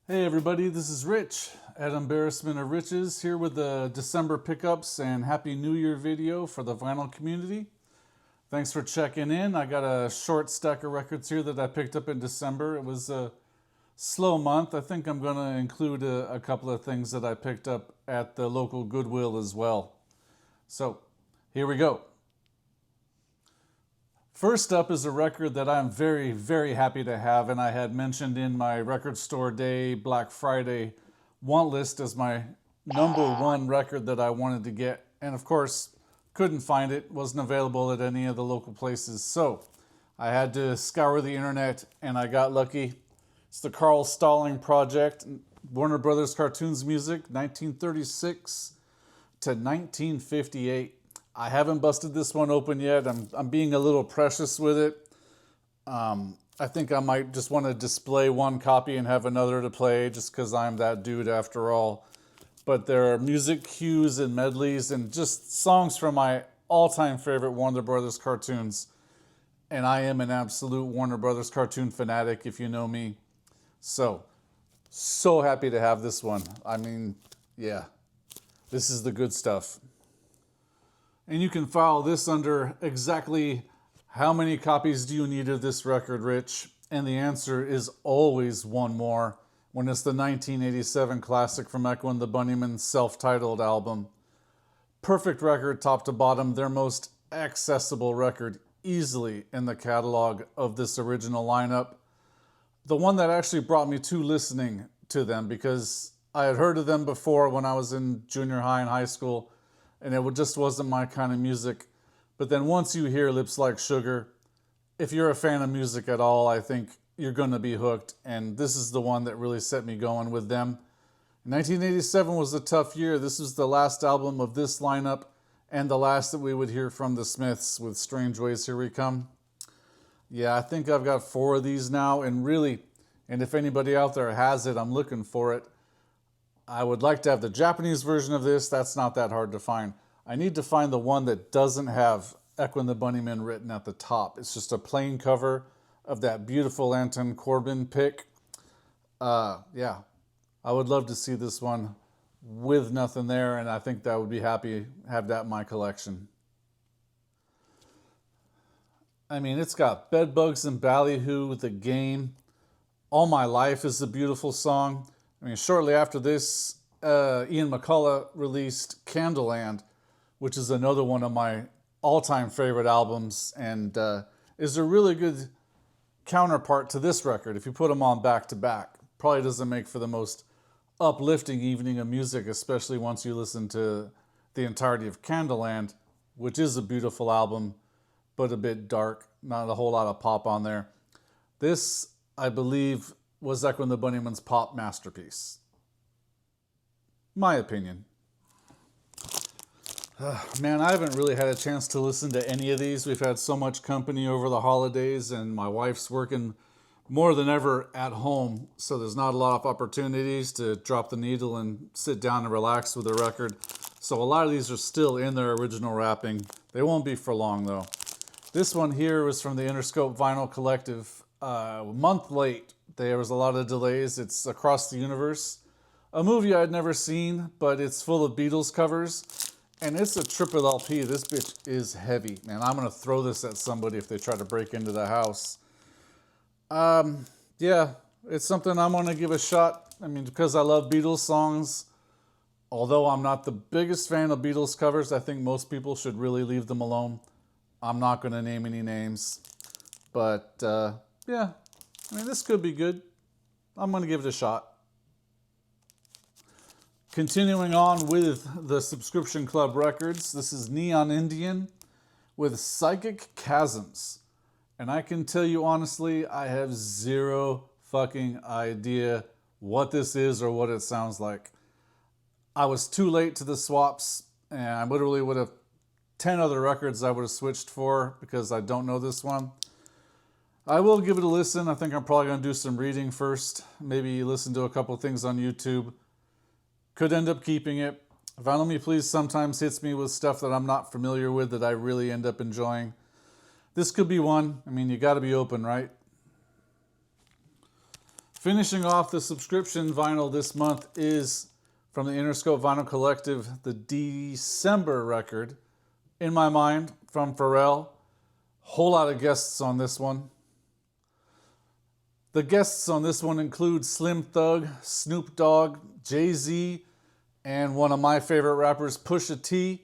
Hey everybody, this is Rich at Embarrassment of Riches here with the December pickups and Happy New Year video for the vinyl community. Thanks for checking in. I got a short stack of records here that I picked up in December. It was a slow month. I think I'm going to include a couple of things that I picked up at the local Goodwill as well. So here we go. First up is a record that I'm very, very happy to have, and I had mentioned in my Record Store Day Black Friday want list as my #1 record that I wanted to get. And of course, couldn't find it, wasn't available at any of the local places. So I had to scour the internet, and I got lucky. It's the Carl Stalling Project, Warner Brothers Cartoons Music, 1936 to 1958. I haven't busted this one open yet. I'm being a little precious with it. I think I might just want to display one copy and have another to play just because I'm that dude after all. But there are music cues and medleys and just songs from my all-time favorite Warner Brothers cartoons. And I am an absolute Warner Brothers cartoon fanatic, if you know me. So happy to have this one. I mean, yeah, this is the good stuff. And you can file this under exactly how many copies do you need of this record, Rich? And the answer is always one more when it's the 1987 classic from Echo and the Bunnymen's self-titled album. Perfect record top to bottom, their most accessible record easily in the catalog of this original lineup. The one that actually brought me to listening to them because I had heard of them before when I was in junior high and high school, and it just wasn't my kind of music. But then once you hear Lips Like Sugar, if you're a fan of music at all, I think you're going to be hooked. And this is the one that really set me going with them. 1987 was a tough year. This was the last album of this lineup and the last that we would hear from the Smiths with Strange Ways, Here We Come. Yeah, I think I've got 4 of these now. And if anybody out there has it, I'm looking for it. I would like to have the Japanese version of this. That's not that hard to find. I need to find the one that doesn't have Echo and the Bunnymen written at the top. It's just a plain cover of that beautiful Anton Corbin pick. Yeah, I would love to see this one with nothing there, and I think that would be happy to have that in my collection. I mean, it's got Bedbugs and Ballyhoo, The Game. All My Life is a beautiful song. I mean, shortly after this, Ian McCullough released Candleland, which is another one of my all-time favorite albums, and is a really good counterpart to this record. If you put them on back to back, probably doesn't make for the most uplifting evening of music, especially once you listen to the entirety of Candleland, which is a beautiful album, but a bit dark, not a whole lot of pop on there. This, I believe, was Echo and the Bunnymen's pop masterpiece. My opinion. Man, I haven't really had a chance to listen to any of these. We've had so much company over the holidays, and my wife's working more than ever at home, so there's not a lot of opportunities to drop the needle and sit down and relax with a record. So a lot of these are still in their original wrapping. They won't be for long, though. This one here was from the Interscope Vinyl Collective, a month late. There was a lot of delays. It's Across the Universe, a movie I'd never seen, but it's full of Beatles covers, and it's a triple LP. This bitch is heavy, man. I'm going to throw this at somebody if they try to break into the house. Yeah, it's something I'm going to give a shot. I mean, because I love Beatles songs, although I'm not the biggest fan of Beatles covers, I think most people should really leave them alone. I'm not going to name any names, but yeah. I mean, this could be good. I'm going to give it a shot. Continuing on with the Subscription Club records, this is Neon Indian with Psychic Chasms. And I can tell you honestly, I have zero fucking idea what this is or what it sounds like. I was too late to the swaps, and I literally would have 10 other records I would have switched for because I don't know this one. I will give it a listen. I think I'm probably going to do some reading first. Maybe listen to a couple things on YouTube. Could end up keeping it. Vinyl Me Please sometimes hits me with stuff that I'm not familiar with that I really end up enjoying. This could be one. I mean, you got to be open, right? Finishing off the subscription vinyl this month is from the Interscope Vinyl Collective, the December record, In My Mind, from Pharrell. Whole lot of guests on this one. The guests on this one include Slim Thug, Snoop Dogg, Jay-Z, and one of my favorite rappers, Pusha T.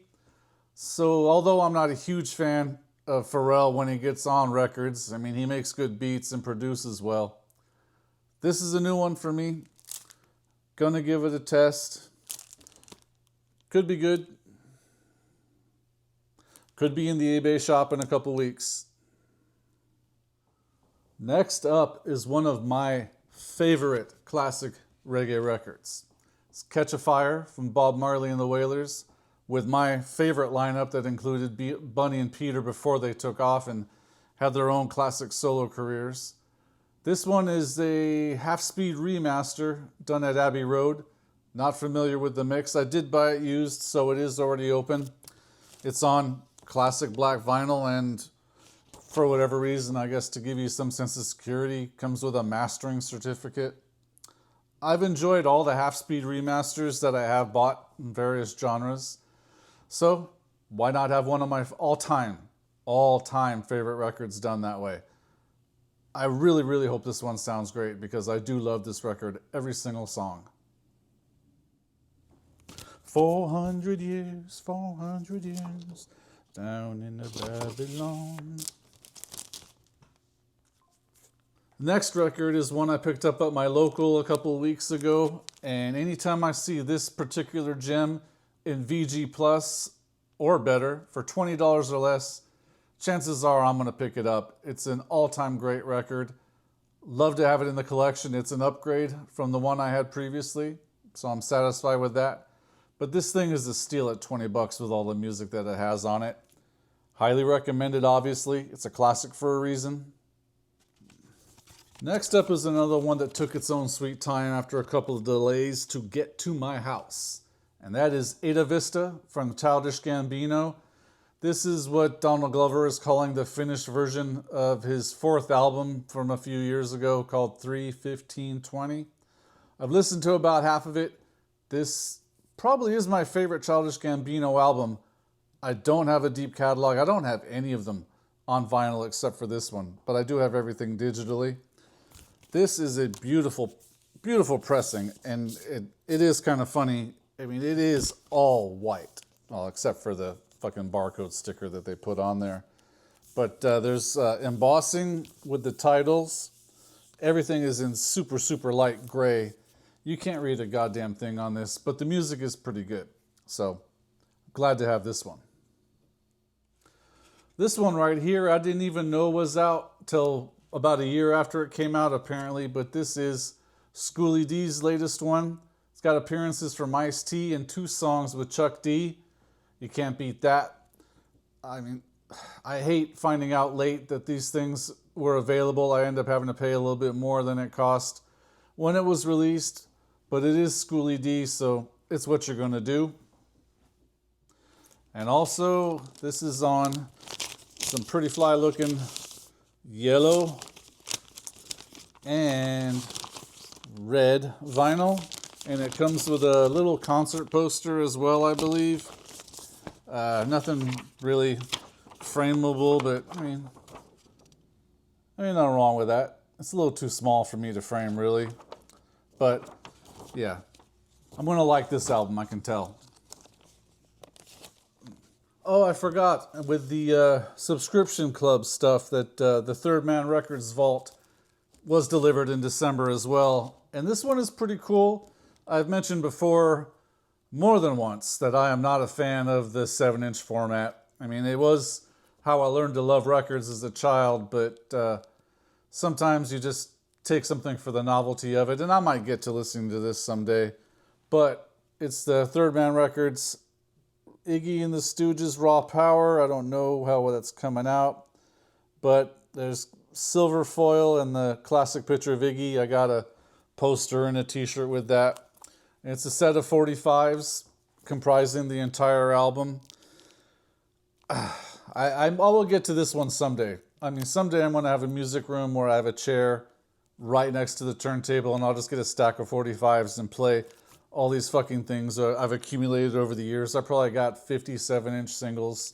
So although I'm not a huge fan of Pharrell when he gets on records, I mean, he makes good beats and produces well. This is a new one for me. Gonna give it a test. Could be good. Could be in the eBay shop in a couple weeks. Next up is one of my favorite classic reggae records. It's Catch a Fire from Bob Marley and the Wailers, with my favorite lineup that included Bunny and Peter before they took off and had their own classic solo careers. This one is a half-speed remaster done at Abbey Road. Not familiar with the mix. I did buy it used, so it is already open. It's on classic black vinyl, and for whatever reason, I guess to give you some sense of security, comes with a mastering certificate. I've enjoyed all the half-speed remasters that I have bought in various genres. So why not have one of my all-time favorite records done that way? I really, really hope this one sounds great because I do love this record, every single song. 400 years, down in the Babylon. Next record is one I picked up at my local a couple of weeks ago, and anytime I see this particular gem in VG Plus or better for $20 or less, chances are I'm going to pick it up. It's an all-time great record. Love to have it in the collection. It's an upgrade from the one I had previously, so I'm satisfied with that. But this thing is a steal at $20 with all the music that it has on it. Highly recommended, obviously. It's a classic for a reason. Next up is another one that took its own sweet time after a couple of delays to get to my house. And that is Ada Vista from Childish Gambino. This is what Donald Glover is calling the finished version of his fourth album from a few years ago called 3:15:20. I've listened to about half of it. This probably is my favorite Childish Gambino album. I don't have a deep catalog. I don't have any of them on vinyl except for this one, but I do have everything digitally. This is a beautiful, beautiful pressing, and it is kind of funny. I mean, it is all white, well, except for the fucking barcode sticker that they put on there. But there's embossing with the titles. Everything is in super, super light gray. You can't read a goddamn thing on this, but the music is pretty good. So, glad to have this one. This one right here, I didn't even know was out till about a year after it came out, apparently. But this is Schoolie D's latest one. It's got appearances from Ice-T and 2 songs with Chuck D. You can't beat that. I mean, I hate finding out late that these things were available. I end up having to pay a little bit more than it cost when it was released. But it is Schoolie D, so it's what you're going to do. And also, this is on some pretty fly looking yellow and red vinyl. And it comes with a little concert poster as well, I believe. Nothing really frameable, but I mean, nothing wrong with that. It's a little too small for me to frame, really. But yeah, I'm going to like this album, I can tell. Oh, I forgot with the subscription club stuff that the Third Man Records vault was delivered in December as well. And this one is pretty cool. I've mentioned before more than once that I am not a fan of the 7-inch format. I mean, it was how I learned to love records as a child, but sometimes you just take something for the novelty of it, and I might get to listening to this someday. But it's the Third Man Records Iggy and the Stooges Raw Power. I don't know how that's coming out, but there's silver foil and the classic picture of Iggy. I got a poster and a t-shirt with that. And it's a set of 45s comprising the entire album. I will get to this one someday. I mean, someday I'm going to have a music room where I have a chair right next to the turntable, and I'll just get a stack of 45s and play all these fucking things I've accumulated over the years. I probably got 57-inch singles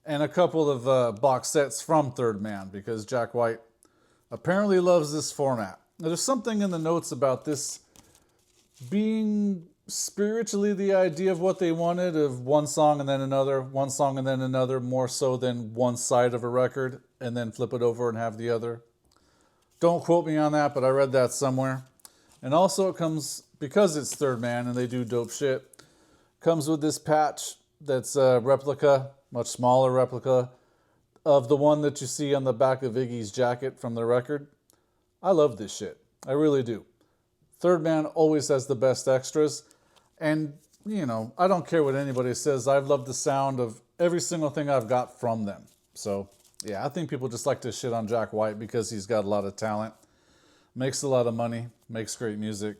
and a couple of box sets from Third Man, because Jack White apparently loves this format. Now, there's something in the notes about this being spiritually the idea of what they wanted, of one song and then another, one song and then another, more so than one side of a record and then flip it over and have the other. Don't quote me on that, but I read that somewhere. And also it comes, because it's Third Man and they do dope shit, comes with this patch that's a replica, much smaller replica, of the one that you see on the back of Iggy's jacket from the record. I love this shit. I really do. Third Man always has the best extras. And, you know, I don't care what anybody says. I've loved the sound of every single thing I've got from them. So, yeah, I think people just like to shit on Jack White because he's got a lot of talent, makes a lot of money, makes great music,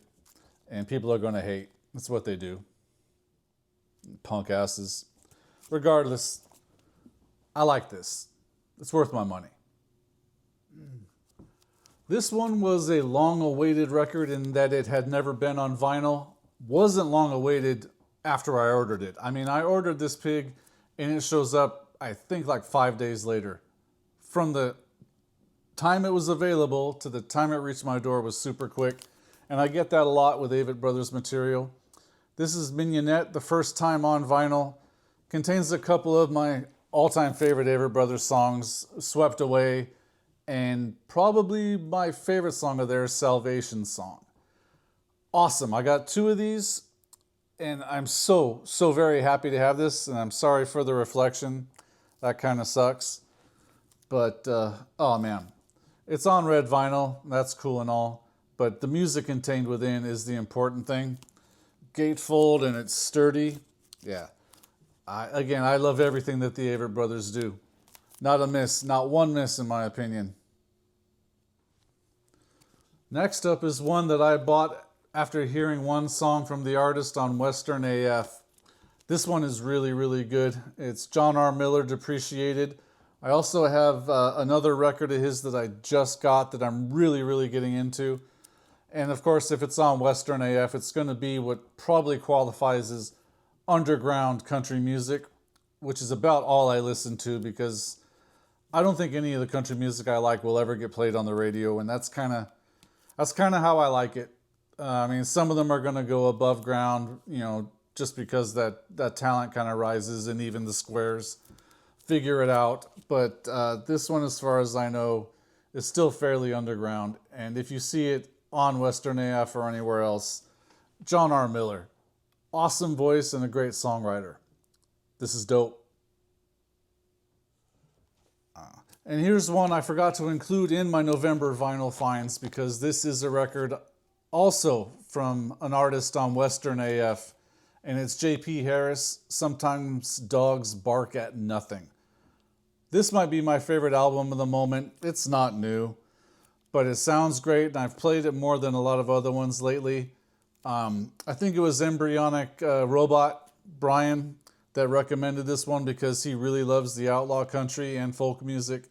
and people are going to hate. That's what they do. Punk asses. Regardless, I like this. It's worth my money. This one was a long-awaited record in that it had never been on vinyl. Wasn't long-awaited after I ordered it. I mean, I ordered this pig and it shows up, I think, like 5 days later. From the time it was available to the time it reached my door was super quick. And I get that a lot with Avett Brothers material. This is Mignonette, the first time on vinyl. Contains a couple of my all-time favorite Avett Brothers songs, Swept Away, and probably my favorite song of theirs, Salvation Song. Awesome. I got 2 of these, and I'm so very happy to have this, and I'm sorry for the reflection. That kind of sucks. But, oh man. It's on red vinyl. That's cool and all. But the music contained within is the important thing. Gatefold, and it's sturdy. Yeah. I love everything that the Avett Brothers do. Not a miss, not one miss in my opinion. Next up is one that I bought after hearing one song from the artist on Western AF. This one is really, really good. It's John R. Miller, Depreciated. I also have another record of his that I just got that I'm really, really getting into. And of course, if it's on Western AF, it's going to be what probably qualifies as underground country music, which is about all I listen to, because I don't think any of the country music I like will ever get played on the radio, and that's kind of how I like it. I mean, some of them are going to go above ground, you know, just because that talent kind of rises and even the squares figure it out. But this one, as far as I know, is still fairly underground. And if you see it on Western AF or anywhere else, John R. Miller. Awesome voice and a great songwriter. This is dope. And here's one I forgot to include in my November vinyl finds, because this is a record also from an artist on Western AF, and it's J.P. Harris, Sometimes Dogs Bark at Nothing. This might be my favorite album of the moment. It's not new, but it sounds great, and I've played it more than a lot of other ones lately. I think it was Embryonic Robot Brian that recommended this one because he really loves the outlaw country and folk music.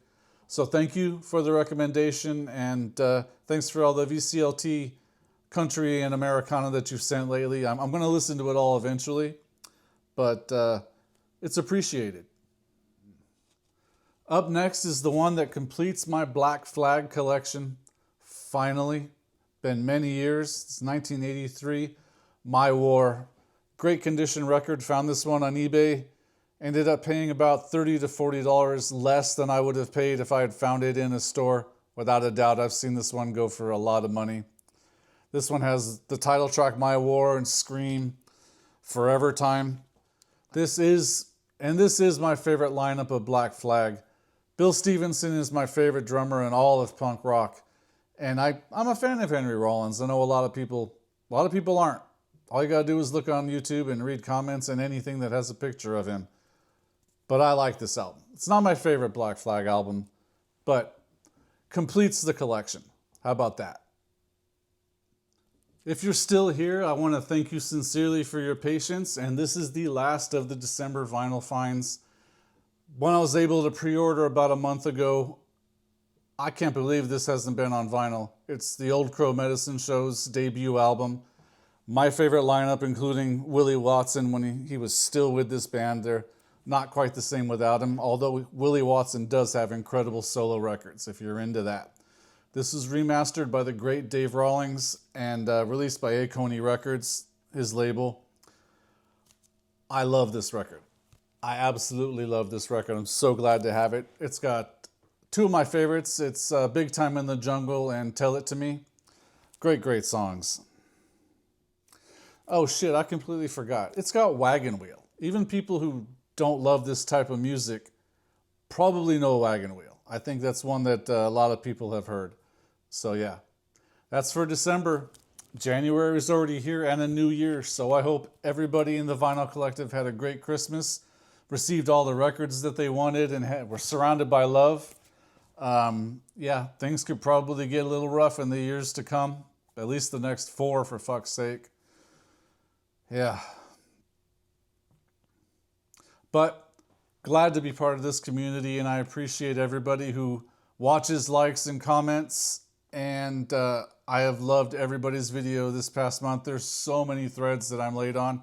So thank you for the recommendation, and thanks for all the VCLT country and Americana that you've sent lately. I'm going to listen to it all eventually, but it's appreciated. Up next is the one that completes my Black Flag collection. Finally. Been many years. It's 1983. My War. Great condition record. Found this one on eBay. Ended up paying about $30 to $40 less than I would have paid if I had found it in a store. Without a doubt, I've seen this one go for a lot of money. This one has the title track My War and Scream, Forever Time. This is my favorite lineup of Black Flag. Bill Stevenson is my favorite drummer in all of punk rock. And I'm a fan of Henry Rollins. I know a lot of people aren't. All you gotta do is look on YouTube and read comments and anything that has a picture of him. But I like this album. It's not my favorite Black Flag album, but completes the collection. How about that? If you're still here, I want to thank you sincerely for your patience, and this is the last of the December vinyl finds. One I was able to pre-order about a month ago. I can't believe this hasn't been on vinyl. It's the Old Crow Medicine Show's debut album. My favorite lineup, including Willie Watson when he was still with this band. They're not quite the same without him, although Willie Watson does have incredible solo records, if you're into that. This is remastered by the great Dave Rawlings and released by Aconey Records, his label. I love this record. I absolutely love this record. I'm so glad to have it. It's got two of my favorites. It's Big Time in the Jungle and Tell It to Me. Great, great songs. Oh shit, I completely forgot. It's got Wagon Wheel. Even people who don't love this type of music probably know Wagon Wheel. I think that's one that a lot of people have heard. So yeah, that's for December. January is already here and a new year. So I hope everybody in the Vinyl Collective had a great Christmas, received all the records that they wanted, and were surrounded by love. Yeah, things could probably get a little rough in the years to come. At least the next 4, for fuck's sake. Yeah. But glad to be part of this community, and I appreciate everybody who watches, likes, and comments. And I have loved everybody's video this past month. There's so many threads that I'm late on.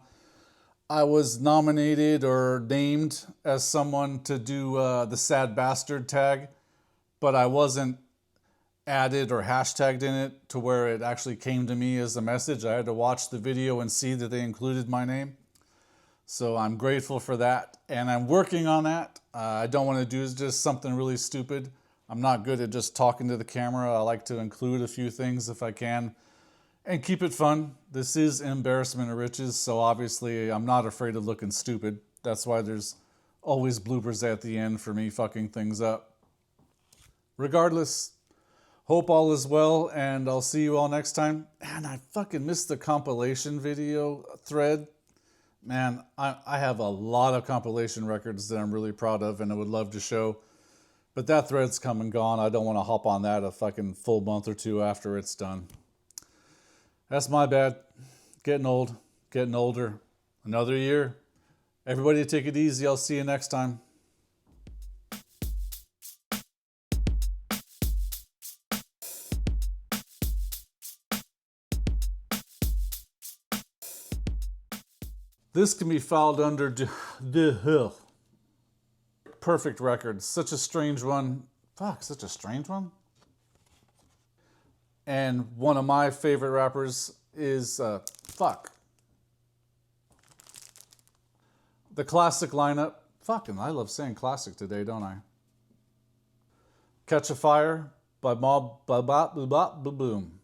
I was nominated or named as someone to do the Sad Bastard tag, but I wasn't added or hashtagged in it to where it actually came to me as a message. I had to watch the video and see that they included my name. So I'm grateful for that, and I'm working on that. I don't want to do just something really stupid. I'm not good at just talking to the camera. I like to include a few things if I can and keep it fun. This is Embarrassment of Riches, so obviously I'm not afraid of looking stupid. That's why there's always bloopers at the end for me fucking things up. Regardless, hope all is well, and I'll see you all next time. Man, I fucking missed the compilation video thread. Man, I have a lot of compilation records that I'm really proud of and I would love to show. But that thread's come and gone. I don't want to hop on that a fucking full month or two after it's done. That's my bad. Getting old, getting older. Another year. Everybody take it easy. I'll see you next time. This can be filed under the Perfect Records. Such a strange one. Fuck, such a strange one. And one of my favorite rappers is, The classic lineup. Fucking, I love saying classic today, don't I? Catch a Fire by Mob Boom.